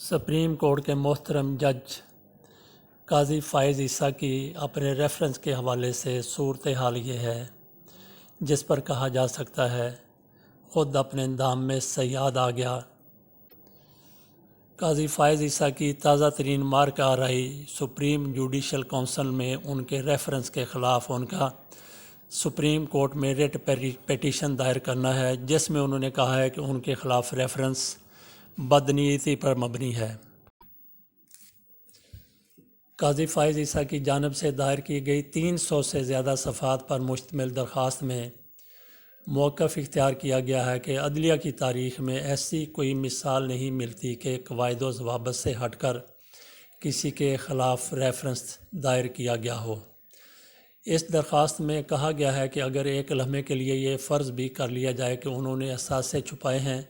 Supreme court के मोहतरम जज काजी फ़ाइज़ ईसा की अपने रेफरेंस के हवाले से सूरत हाल ये है जिस पर कहा जा सकता है ख़ुद अपने दाम में सयाद आ गया। काजी फ़ाइज़ ईसा की ताज़ा तरीन मार्क आ रही सुप्रीम जुडिशल काउंसिल में उनके रेफरेंस के ख़िलाफ़ उनका सुप्रीम कोर्ट में रिट पिटीशन दायर करना है, जिसमें उन्होंने कहा है कि उनके ख़िलाफ़ रेफरेंस बदनीयती पर मबनी है। काजी फ़ाइज़ ईसा की जानिब से दायर की गई 300 से ज़्यादा सफ़हात पर मुश्तमिल दरख्वास्त में मौक़िफ़ इख्तियार किया गया है कि अदलिया की तारीख़ में ऐसी कोई मिसाल नहीं मिलती कि क़वाइद व ज़वाबित से हटकर किसी के ख़िलाफ़ रेफरेंस दायर किया गया हो। इस दरख्वास्त में कहा गया है कि अगर एक लम्हे के लिए ये फ़र्ज़ भी कर लिया जाए कि उन्होंने असासे छुपाए हैं,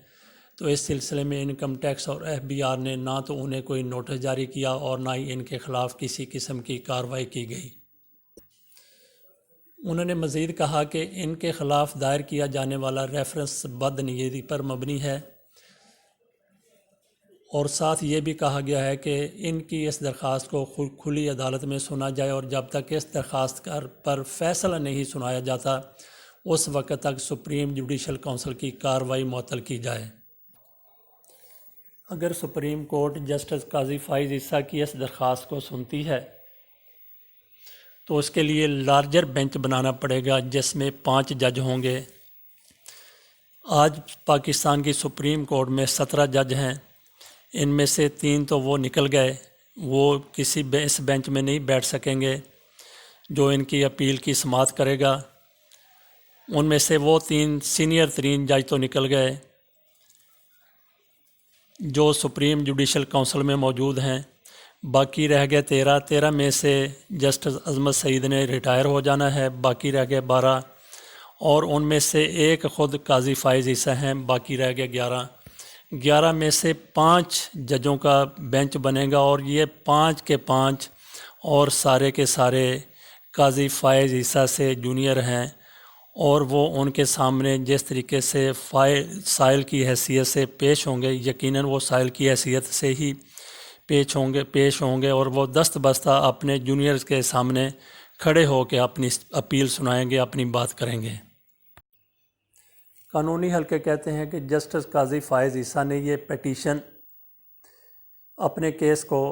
तो इस सिलसिले में इनकम टैक्स और FBI ने ना तो उन्हें कोई नोटिस जारी किया और ना ही इनके ख़िलाफ़ किसी किस्म की कार्रवाई की गई। उन्होंने मज़ीद कहा कि इनके ख़िलाफ़ दायर किया जाने वाला रेफरेंस बदनीयती पर मबनी है और साथ ये भी कहा गया है कि इनकी इस दरख्वास्त को खुली अदालत में सुना जाए और जब तक इस दरख्वास्त पर फ़ैसला नहीं सुनाया जाता उस वक्त तक सुप्रीम जुडिशल काउंसिल की कार्रवाई मुअत्तल की जाए। अगर सुप्रीम कोर्ट जस्टिस काजी फ़ाइज़ ईसा की इस दरख्वास्त को सुनती है तो उसके लिए लार्जर बेंच बनाना पड़ेगा जिसमें 5 जज होंगे। आज पाकिस्तान की सुप्रीम कोर्ट में 17 जज हैं, इनमें से 3 तो वो निकल गए, वो किसी इस बेंच में नहीं बैठ सकेंगे जो इनकी अपील की समाअत करेगा। उनमें से वो 3 सीनियर तरीन जज तो निकल गए जो सुप्रीम जुडिशल काउंसिल में मौजूद हैं। बाकी रह गए 13 में से जस्टिस अजमत सईद ने रिटायर हो जाना है, बाकी रह गए 12 और उनमें से एक ख़ुद काजी फ़ाइज़ ईसा हैं, बाकी रह गए 11 में से 5 जजों का बेंच बनेगा और ये 5 के 5 और सारे के सारे काजी फ़ाइज़ ईसा से जूनियर हैं और वो उनके सामने जिस तरीके से साइल की हैसियत से पेश होंगे, यकीनन वो साइल की हैसियत से ही पेश होंगे और वो दस्त बस्ता अपने जूनियर्स के सामने खड़े होकर अपनी अपील सुनाएंगे, अपनी बात करेंगे। कानूनी हल्के कहते हैं कि जस्टिस काजी फ़ाइज़ ईसा ने ये पिटीशन अपने केस को,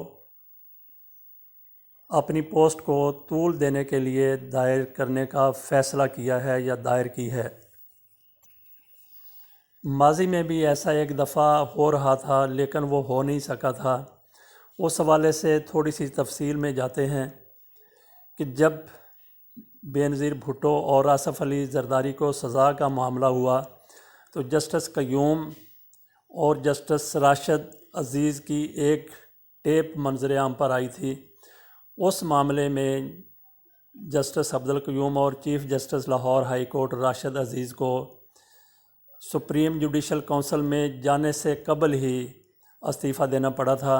अपनी पोस्ट को तूल देने के लिए दायर करने का फ़ैसला किया है या दायर की है। माजी में भी ऐसा एक दफ़ा हो रहा था लेकिन वो हो नहीं सका था। उस हवाले से थोड़ी सी तफसील में जाते हैं कि जब बेनज़ीर भुट्टो और आसफ़ अली ज़रदारी को सज़ा का मामला हुआ तो जस्टिस क़य्यूम और जस्टिस राशिद अज़ीज़ की एक टेप मंज़र आम पर आई थी। उस मामले में जस्टिस अब्दुल क़य्यूम और chief justice Lahore high court Rashid Aziz को सुप्रीम जुडिशल काउंसिल में जाने से कबल ही इस्तीफ़ा देना पड़ा था।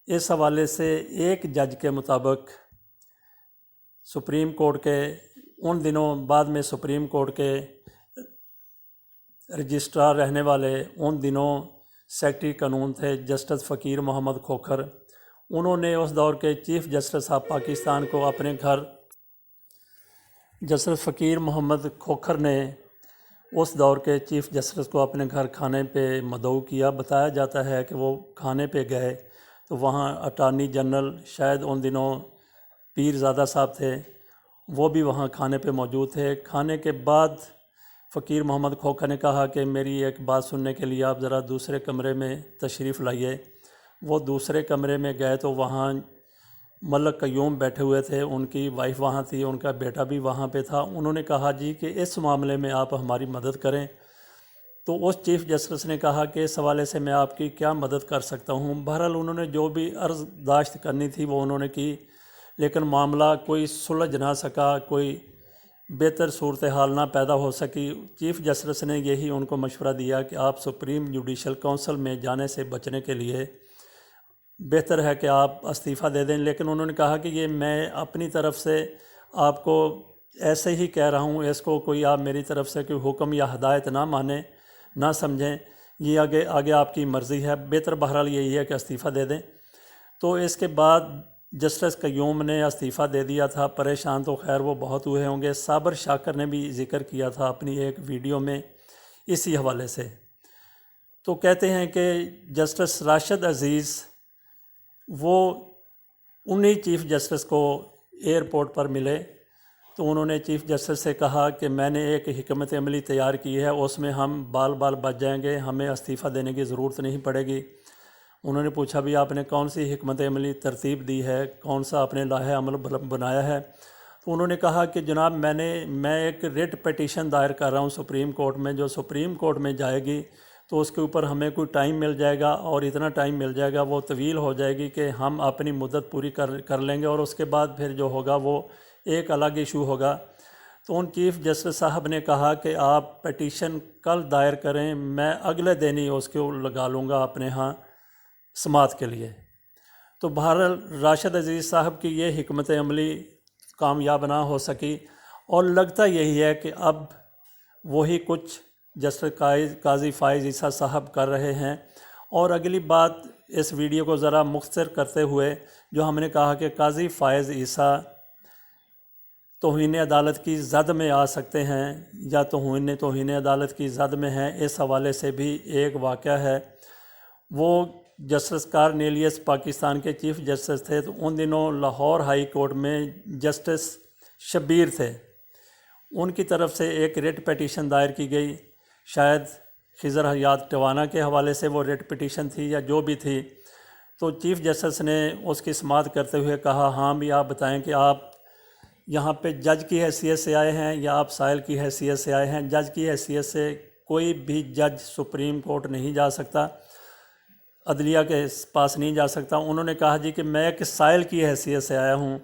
इस हवाले से एक जज के मुताबिक सुप्रीम कोर्ट के उन दिनों बाद में सुप्रीम कोर्ट के रजिस्ट्रार रहने वाले उन दिनों सेक्रेटरी कानून थे जस्टिस फ़कीर मोहम्मद खोखर। उन्होंने उस दौर के चीफ़ जस्टिस ऑफ पाकिस्तान को अपने घर, जस्टिस फ़कीर मोहम्मद खोखर ने उस दौर के चीफ़ जस्टिस को अपने घर खाने पे मदऊ किया। बताया जाता है कि वो खाने पे गए तो वहाँ अटार्नी जनरल, शायद उन दिनों पीरज़ादा साहब थे, वो भी वहाँ खाने पे मौजूद थे। खाने के बाद फ़कीर मोहम्मद खोखर ने कहा कि मेरी एक बात सुनने के लिए आप ज़रा दूसरे कमरे में तशरीफ़ लाइए। वो दूसरे कमरे में गए तो वहाँ मलक क़य्यूम बैठे हुए थे, उनकी वाइफ वहाँ थी, उनका बेटा भी वहाँ पे था। उन्होंने कहा जी कि इस मामले में आप हमारी मदद करें। तो उस चीफ़ जस्टिस ने कहा कि इस हवाले से मैं आपकी क्या मदद कर सकता हूँ। बहरहाल उन्होंने जो भी अर्ज़दाश्त करनी थी वो उन्होंने की, लेकिन मामला कोई सुलझ ना सका, कोई बेहतर सूरत हाल ना पैदा हो सकी। चीफ़ जस्टिस ने यही उनको मशवरा दिया कि आप सुप्रीम जुडिशल काउंसिल में जाने से बचने के लिए बेहतर है कि आप इस्तीफ़ा दे दें। लेकिन उन्होंने कहा कि ये मैं अपनी तरफ से आपको ऐसे ही कह रहा हूँ, इसको कोई आप मेरी तरफ से कोई हुक्म या हदायत ना माने, ना समझें। یہ آگے آپ کی مرضی ہے، بہتر بہرحال یہی ہے کہ استعفیٰ دے دیں۔ تو اس کے بعد جسٹس قیوم نے استعفیٰ دے دیا تھا۔ پریشان تو خیر وہ بہت ہوئے ہوں گے۔ صابر شاکر نے بھی ذکر کیا تھا اپنی ایک ویڈیو میں اسی حوالے سے۔ تو کہتے ہیں کہ جسٹس راشد عزیز وہ انہی چیف جسٹس کو ایئرپورٹ پر ملے، تو انہوں نے چیف جسٹس سے کہا کہ میں نے ایک حکمت عملی تیار کی ہے، اس میں ہم بال بچ جائیں گے، ہمیں استعفیٰ دینے کی ضرورت نہیں پڑے گی۔ انہوں نے پوچھا بھی آپ نے کون سی حکمت عملی ترتیب دی ہے، کون سا آپ نے لائحہ عمل بنایا ہے؟ تو انہوں نے کہا کہ جناب میں ایک ریٹ پٹیشن دائر کر رہا ہوں سپریم کورٹ میں، جو سپریم کورٹ میں جائے گی تو اس کے اوپر ہمیں کوئی ٹائم مل جائے گا، اور اتنا ٹائم مل جائے گا وہ طویل ہو جائے گی کہ ہم اپنی مدت پوری کر لیں گے، اور اس کے بعد پھر جو ہوگا وہ ایک الگ ایشو ہوگا۔ تو ان چیف جسٹس صاحب نے کہا کہ آپ پٹیشن کل دائر کریں، میں اگلے دن ہی اس کو لگا لوں گا اپنے ہاں سماعت کے لیے۔ تو بہرحال راشد عزیز صاحب کی یہ حکمت عملی کامیاب نہ ہو سکی، اور لگتا یہی ہے کہ اب وہی کچھ جسٹس قاضی فائز عیسیٰ صاحب کر رہے ہیں۔ اور اگلی بات اس ویڈیو کو ذرا مختصر کرتے ہوئے، جو ہم نے کہا کہ قاضی فائز عیسیٰ توہین عدالت کی زد میں آ سکتے ہیں یا توہین عدالت کی زد میں ہیں، اس حوالے سے بھی ایک واقعہ ہے۔ وہ جسٹس کارنیلیس پاکستان کے چیف جسٹس تھے، تو ان دنوں لاہور ہائی کورٹ میں جسٹس شبیر تھے، ان کی طرف سے ایک ریٹ پٹیشن دائر کی گئی، شاید خضر حیات ٹوانا کے حوالے سے وہ ریٹ پٹیشن تھی یا جو بھی تھی۔ تو چیف جسٹس نے اس کی سماعت کرتے ہوئے کہا ہاں بھی آپ بتائیں کہ آپ یہاں پہ جج کی حیثیت سے آئے ہیں یا آپ سائل کی حیثیت سے آئے ہیں؟ جج کی حیثیت سے کوئی بھی جج سپریم کورٹ نہیں جا سکتا، عدلیہ کے پاس نہیں جا سکتا۔ انہوں نے کہا جی کہ میں ایک سائل کی حیثیت سے آیا ہوں۔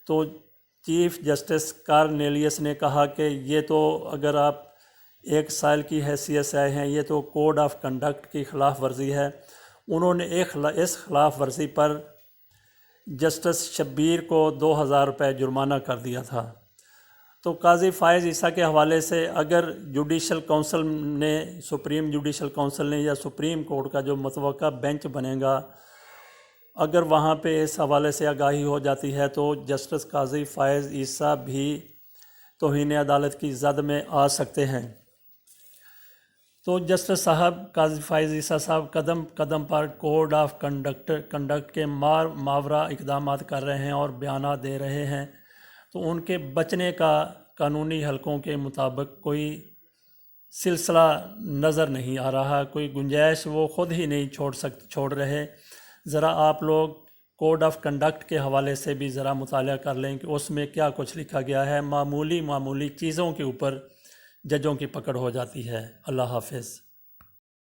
تو چیف جسٹس کارنیلیس نے کہا کہ یہ تو اگر آپ ایک سائل کی حیثیت سے آئے ہیں، یہ تو کوڈ آف کنڈکٹ کی خلاف ورزی ہے۔ انہوں نے اس خلاف ورزی پر جسٹس شبیر کو 2000 روپے جرمانہ کر دیا تھا۔ تو قاضی فائز عیسیٰ کے حوالے سے اگر جوڈیشل کونسل نے، سپریم جوڈیشل کونسل نے یا سپریم کورٹ کا جو متوقع بینچ بنے گا، اگر وہاں پہ اس حوالے سے آگاہی ہو جاتی ہے تو جسٹس قاضی فائز عیسیٰ بھی توہین عدالت کی زد میں آ سکتے ہیں۔ تو جسٹس صاحب قاضی فائز عیسیٰ صاحب قدم قدم پر کوڈ آف کنڈکٹ کے ماورا اقدامات کر رہے ہیں اور بیانات دے رہے ہیں، تو ان کے بچنے کا قانونی حلقوں کے مطابق کوئی سلسلہ نظر نہیں آ رہا، کوئی گنجائش وہ خود ہی نہیں چھوڑ رہے۔ ذرا آپ لوگ کوڈ آف کنڈکٹ کے حوالے سے بھی ذرا مطالعہ کر لیں کہ اس میں کیا کچھ لکھا گیا ہے۔ معمولی چیزوں کے اوپر ججوں کی پکڑ ہو جاتی ہے۔ اللہ حافظ۔